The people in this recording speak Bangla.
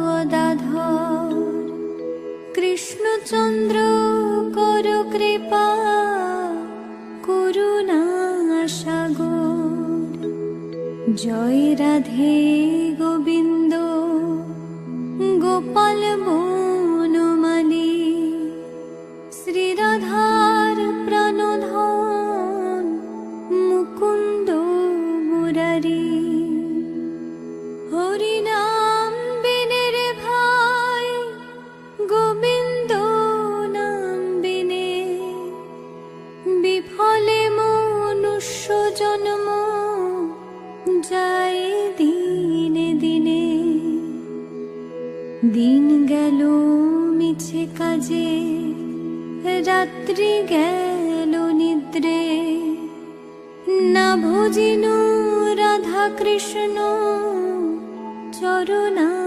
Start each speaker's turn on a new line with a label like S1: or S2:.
S1: গদাধর কৃষ্ণচন্দ্র কর কৃপা করুণা সাগর। জয় রাধে গোবিন্দ গোপাল বনমালী শ্রীরাধার প্রাণধন মুকুন্দ মুরারি। হরিনাম বিনে রে ভাই গোবিন্দ নাম বিনে বিফলে মনুষ্য জন্ম যায় দিনে দিনে। দিন গেল মিছে কাজে রাত্রি গেল নিদ্রে না ভজিনু রাধা কৃষ্ণ চরণা।